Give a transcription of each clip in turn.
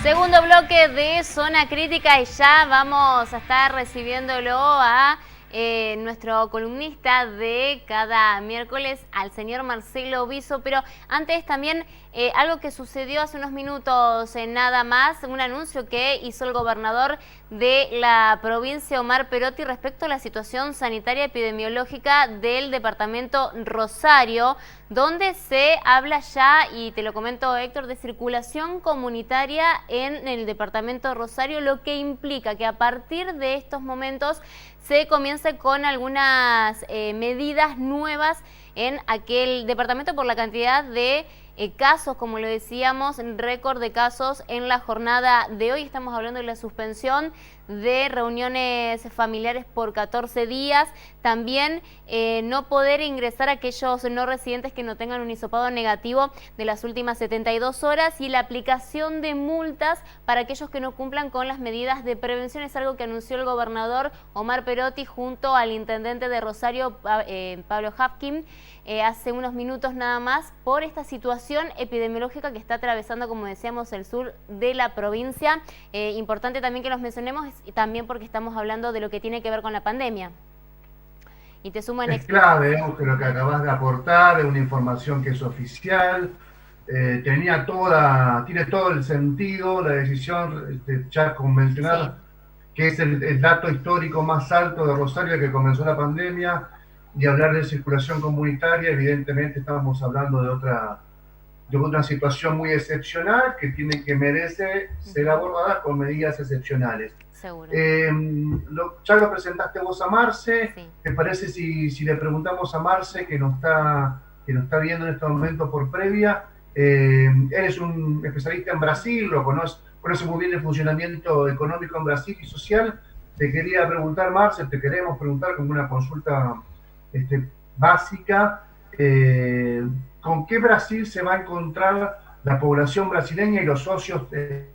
Segundo bloque de Zona Crítica y ya vamos a estar recibiéndolo a nuestro columnista de cada miércoles, al señor Marcelo Viso. Pero antes también algo que sucedió hace unos minutos, nada más, un anuncio que hizo el gobernador de la provincia, Omar Perotti, respecto a la situación sanitaria epidemiológica del departamento Rosario, donde se habla ya, y te lo comento Héctor, de circulación comunitaria en el departamento Rosario, lo que implica que a partir de estos momentos se comience con algunas medidas nuevas en aquel departamento por la cantidad de casos, como lo decíamos, récord de casos en la jornada de hoy. Estamos hablando de la suspensión de reuniones familiares por 14 días. También no poder ingresar a aquellos no residentes que no tengan un hisopado negativo de las últimas 72 horas y la aplicación de multas para aquellos que no cumplan con las medidas de prevención. Es algo que anunció el gobernador Omar Perotti junto al intendente de Rosario, Pablo Hafkin, hace unos minutos nada más, por esta situación epidemiológica que está atravesando, como decíamos, el sur de la provincia. Importante también que los mencionemos, y también porque estamos hablando de lo que tiene que ver con la pandemia. Y te sumo en es clave, que lo que acabas de aportar, es una información que es oficial, tiene todo el sentido, la decisión ya convencional, que es el dato histórico más alto de Rosario que comenzó la pandemia, y hablar de circulación comunitaria, evidentemente estamos hablando de una situación muy excepcional que merece ser abordada con medidas excepcionales. Seguro. Ya lo presentaste vos a Marce. Sí. ¿Te parece si le preguntamos a Marce, que nos está viendo en este momento por previa? Eres un especialista en Brasil, lo conoce muy bien el funcionamiento económico en Brasil y social. Te quería preguntar, Marce, te queremos preguntar como una consulta básica, ¿con qué Brasil se va a encontrar la población brasileña y los socios de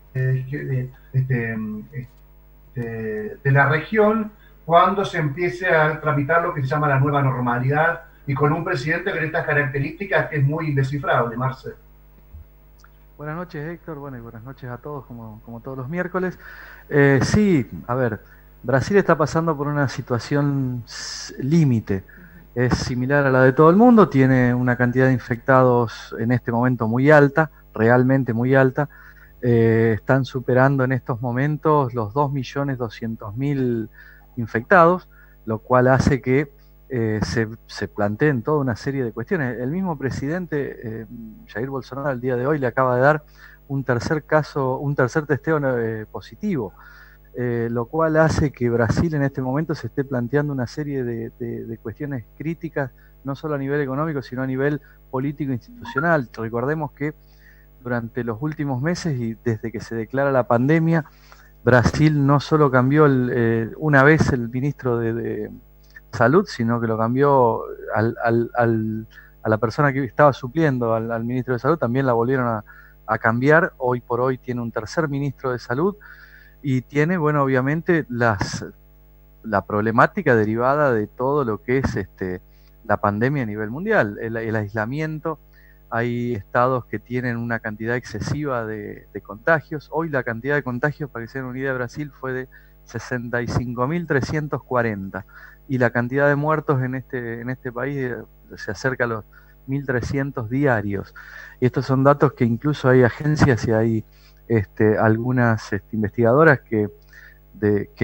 la región cuando se empiece a tramitar lo que se llama la nueva normalidad, y con un presidente con estas características que es muy indescifrable, Marce? Buenas noches, Héctor. Bueno, y buenas noches a todos, como todos los miércoles. Sí, a ver, Brasil está pasando por una situación límite. Es similar a la de todo el mundo, tiene una cantidad de infectados en este momento muy alta, realmente muy alta. Están superando en estos momentos los 2.200.000 infectados, lo cual hace que se planteen toda una serie de cuestiones. El mismo presidente Jair Bolsonaro al día de hoy le acaba de dar un tercer testeo positivo, lo cual hace que Brasil en este momento se esté planteando una serie de cuestiones críticas, no solo a nivel económico, sino a nivel político e institucional. Recordemos que durante los últimos meses y desde que se declara la pandemia, Brasil no solo cambió una vez el ministro de Salud, sino que lo cambió a la persona que estaba supliendo al ministro de Salud, también la volvieron a cambiar. Hoy por hoy tiene un tercer ministro de Salud y tiene, bueno, obviamente la problemática derivada de todo lo que es la pandemia a nivel mundial, el aislamiento. Hay estados que tienen una cantidad excesiva de contagios. Hoy la cantidad de contagios, para que se den una idea, de Brasil fue de 65.340, y la cantidad de muertos en este país se acerca a los 1.300 diarios. Y estos son datos que incluso hay agencias y hay algunas investigadoras que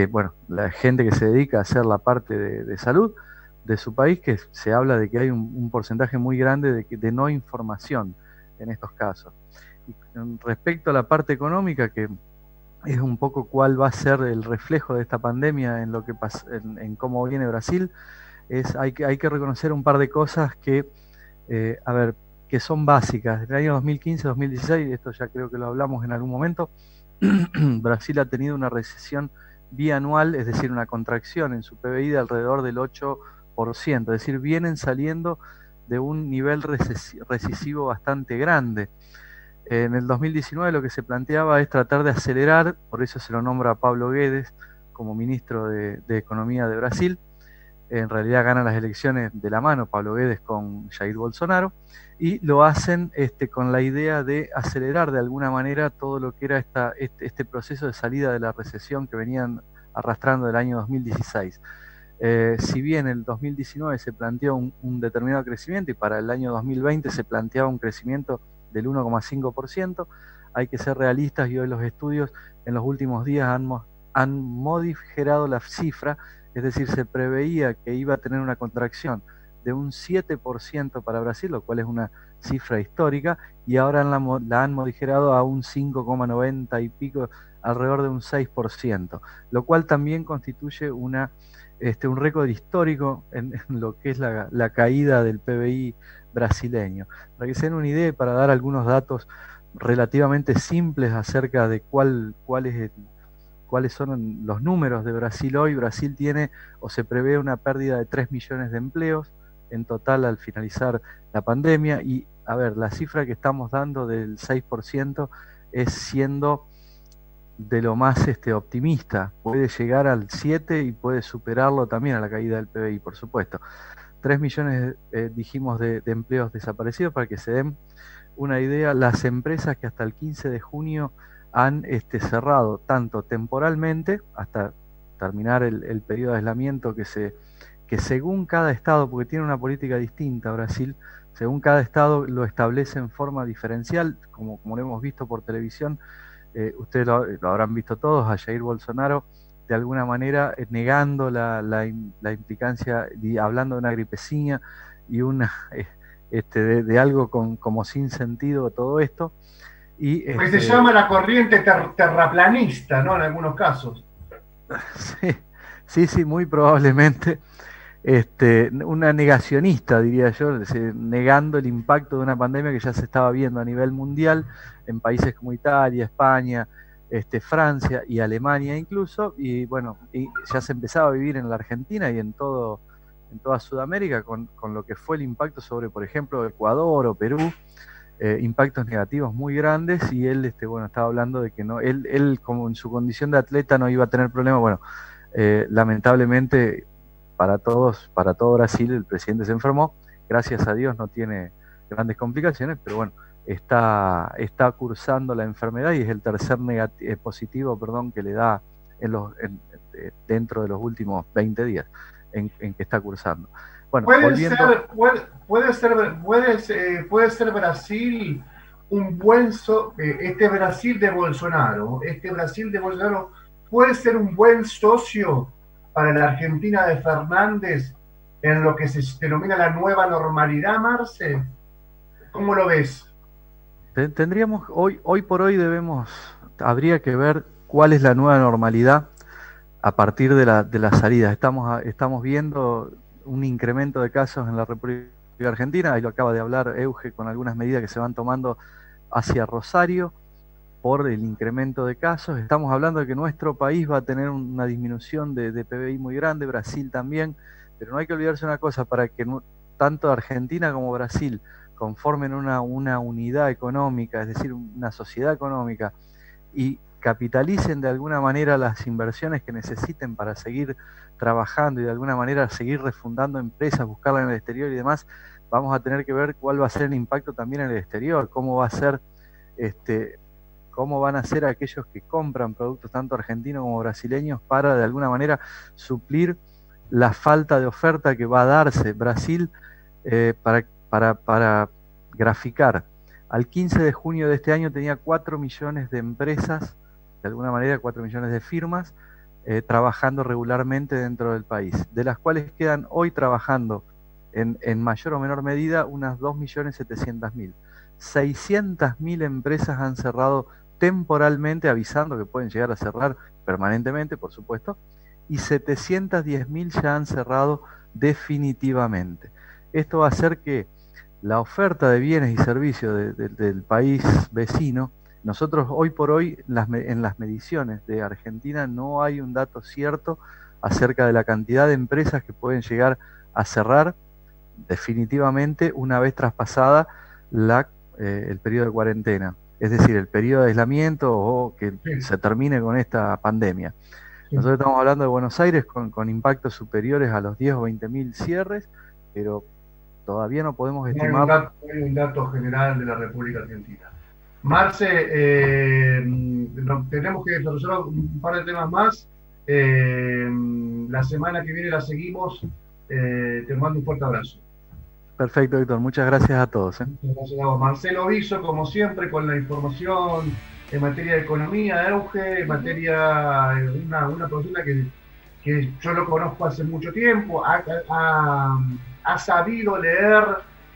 bueno, la gente que se dedica a hacer la parte de salud de su país, que se habla de que hay un porcentaje muy grande de no información en estos casos. Y respecto a la parte económica, que es un poco cuál va a ser el reflejo de esta pandemia en lo que pasa, en cómo viene Brasil, hay que reconocer un par de cosas que que son básicas. En el año 2015-2016, esto ya creo que lo hablamos en algún momento, Brasil ha tenido una recesión bianual, es decir, una contracción en su PBI de alrededor del 8%, es decir, vienen saliendo de un nivel recesivo bastante grande. En el 2019 lo que se planteaba es tratar de acelerar, por eso se lo nombra a Pablo Guedes como ministro de Economía de Brasil, en realidad ganan las elecciones de la mano Pablo Guedes con Jair Bolsonaro, y lo hacen con la idea de acelerar de alguna manera todo lo que era este proceso de salida de la recesión que venían arrastrando del año 2016. Si bien en el 2019 se planteó un determinado crecimiento y para el año 2020 se planteaba un crecimiento del 1,5%, hay que ser realistas y hoy los estudios en los últimos días han modificado la cifra, es decir, se preveía que iba a tener una contracción de un 7% para Brasil, lo cual es una cifra histórica, y ahora la han modificado a un 5,90 y pico, alrededor de un 6%, lo cual también constituye un récord histórico en lo que es la caída del PBI brasileño. Para que se den una idea y para dar algunos datos relativamente simples acerca de cuáles son los números de Brasil hoy, Brasil tiene o se prevé una pérdida de 3 millones de empleos en total al finalizar la pandemia, y a ver, la cifra que estamos dando del 6% es siendo de lo más optimista, puede llegar al 7 y puede superarlo también a la caída del PBI, por supuesto. 3 millones, dijimos, de empleos desaparecidos. Para que se den una idea, las empresas que hasta el 15 de junio han cerrado, tanto temporalmente, hasta terminar el periodo de aislamiento que según cada estado, porque tiene una política distinta Brasil, según cada estado lo establece en forma diferencial, como lo hemos visto por televisión. Ustedes lo habrán visto todos, a Jair Bolsonaro de alguna manera negando la implicancia, y hablando de una gripecina y de algo como sin sentido todo esto. Y, pues se llama la corriente terraplanista, ¿no? En algunos casos. Sí, muy probablemente. Una negacionista, diría yo, negando el impacto de una pandemia que ya se estaba viendo a nivel mundial en países como Italia, España, Francia y Alemania incluso, y bueno, y ya se empezaba a vivir en la Argentina y en toda Sudamérica con lo que fue el impacto sobre, por ejemplo, Ecuador o Perú, impactos negativos muy grandes, y él estaba hablando de que no, él como en su condición de atleta no iba a tener problemas. Bueno, lamentablemente para todo Brasil el presidente se enfermó, gracias a Dios no tiene grandes complicaciones, pero bueno, está cursando la enfermedad y es el tercer positivo que le da dentro de los últimos 20 días en que está cursando. Bueno, puede ser Brasil un buen Brasil de Bolsonaro, puede ser un buen socio para la Argentina de Fernández en lo que se denomina la nueva normalidad, Marce. ¿Cómo lo ves? Tendríamos, hoy por hoy habría que ver cuál es la nueva normalidad a partir de la salida. Estamos viendo un incremento de casos en la República Argentina, ahí lo acaba de hablar Euge, con algunas medidas que se van tomando hacia Rosario por el incremento de casos. Estamos hablando de que nuestro país va a tener una disminución de PBI muy grande, Brasil también, pero no hay que olvidarse una cosa: para que tanto Argentina como Brasil conformen una unidad económica, es decir, una sociedad económica, y capitalicen de alguna manera las inversiones que necesiten para seguir trabajando y de alguna manera seguir refundando empresas, buscarlas en el exterior y demás, vamos a tener que ver cuál va a ser el impacto también en el exterior, cómo van a ser aquellos que compran productos tanto argentinos como brasileños para de alguna manera suplir la falta de oferta que va a darse. Brasil, para graficar, al 15 de junio de este año tenía 4 millones de empresas, de alguna manera 4 millones de firmas, trabajando regularmente dentro del país, de las cuales quedan hoy trabajando en mayor o menor medida unas 2.700.000. 600.000 empresas han cerrado temporalmente, avisando que pueden llegar a cerrar permanentemente, por supuesto, y 710.000 ya han cerrado definitivamente. Esto va a hacer que la oferta de bienes y servicios del país vecino, nosotros hoy por hoy en las mediciones de Argentina no hay un dato cierto acerca de la cantidad de empresas que pueden llegar a cerrar definitivamente una vez traspasada el periodo de cuarentena, es decir, el periodo de aislamiento o que se termine con esta pandemia. Sí. Nosotros estamos hablando de Buenos Aires con impactos superiores a los 10 o 20.000 cierres, pero todavía no podemos No hay estimar. no hay un dato general de la República Argentina. Marce, tenemos que resolver un par de temas más. La semana que viene la seguimos. Te mando un fuerte abrazo. Perfecto, Héctor. Muchas gracias a todos. Muchas gracias a vos. Marcelo Viso, como siempre, con la información en materia de economía, Euge, en materia, una persona que yo lo conozco hace mucho tiempo, ha sabido leer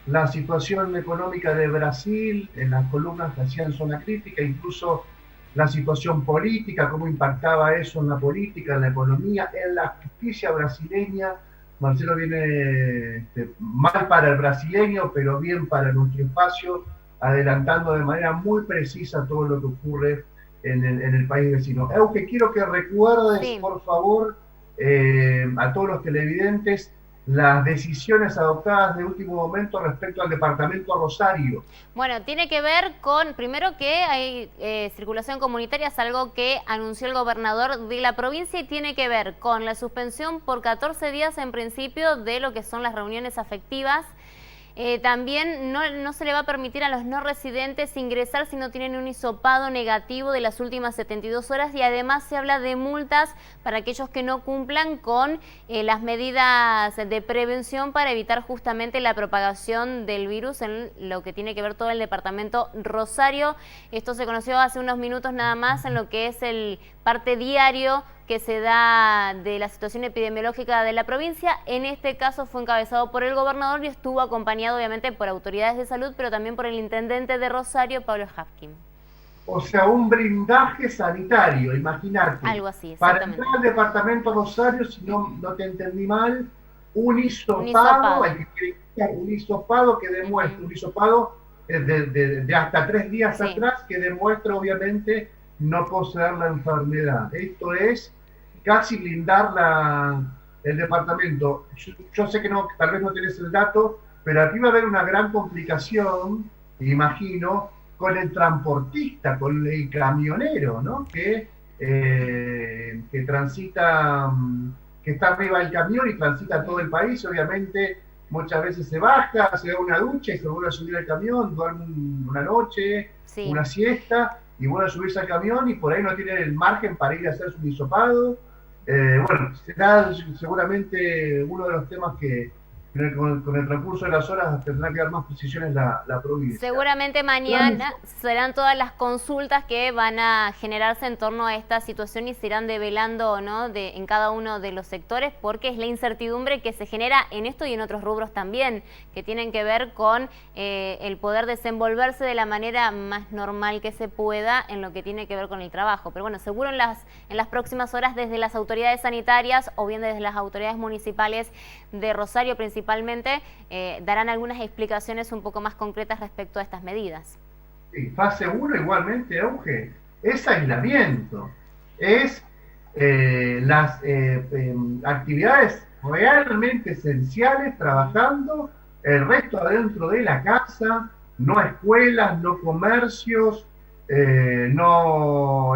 la situación económica de Brasil en las columnas que hacían Zona Crítica, incluso la situación política, cómo impactaba eso en la política, en la economía, en la justicia brasileña. Marcelo viene mal para el brasileño, pero bien para nuestro espacio, adelantando de manera muy precisa todo lo que ocurre en el país vecino. Euge, quiero que recuerdes, sí, por favor, a todos los televidentes, las decisiones adoptadas de último momento respecto al departamento Rosario. Bueno, tiene que ver con, primero, que hay circulación comunitaria, es algo que anunció el gobernador de la provincia, y tiene que ver con la suspensión por 14 días en principio de lo que son las reuniones afectivas. También no se le va a permitir a los no residentes ingresar si no tienen un hisopado negativo de las últimas 72 horas, y además se habla de multas para aquellos que no cumplan con las medidas de prevención para evitar justamente la propagación del virus en lo que tiene que ver todo el departamento Rosario. Esto se conoció hace unos minutos nada más en lo que es el parte diario que se da de la situación epidemiológica de la provincia. En este caso fue encabezado por el gobernador y estuvo acompañado obviamente por autoridades de salud, pero también por el intendente de Rosario, Pablo Hafkin. O sea, un blindaje sanitario, imagínate. Algo así, exactamente. Para entrar al departamento Rosario, si no te entendí mal, un hisopado, un hisopado que demuestra, un hisopado de hasta 3 días atrás, que demuestra obviamente no poseer la enfermedad. Esto es casi blindar el departamento. Yo sé que tal vez no tenés el dato, pero aquí va a haber una gran complicación, imagino, con el transportista, con el camionero, ¿no? Que transita, que está arriba del camión y transita todo el país. Obviamente muchas veces se baja, se da una ducha y se vuelve a subir al camión, duerme una noche, una siesta, y vuelve a subirse al camión y por ahí no tiene el margen para ir a hacer su hisopado. Bueno, será seguramente uno de los temas que con el transcurso de las horas tendrá que dar más precisiones la provincia. Seguramente mañana serán todas las consultas que van a generarse en torno a esta situación y se irán develando, ¿no?, en cada uno de los sectores, porque es la incertidumbre que se genera en esto y en otros rubros también, que tienen que ver con el poder desenvolverse de la manera más normal que se pueda en lo que tiene que ver con el trabajo. Pero bueno, seguro en las próximas horas desde las autoridades sanitarias o bien desde las autoridades municipales de Rosario principalmente, darán algunas explicaciones un poco más concretas respecto a estas medidas. Sí, fase 1 igualmente, Euge, es aislamiento, es las actividades realmente esenciales trabajando, el resto adentro de la casa, no escuelas, no comercios, no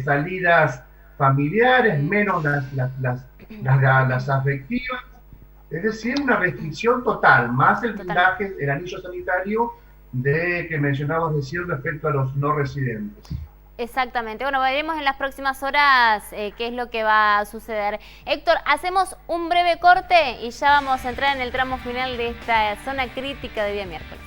salidas familiares, menos las afectivas. Es decir, una restricción total, más el blindaje, el anillo sanitario que mencionabas recién respecto a los no residentes. Exactamente. Bueno, veremos en las próximas horas qué es lo que va a suceder. Héctor, hacemos un breve corte y ya vamos a entrar en el tramo final de esta zona crítica de día miércoles.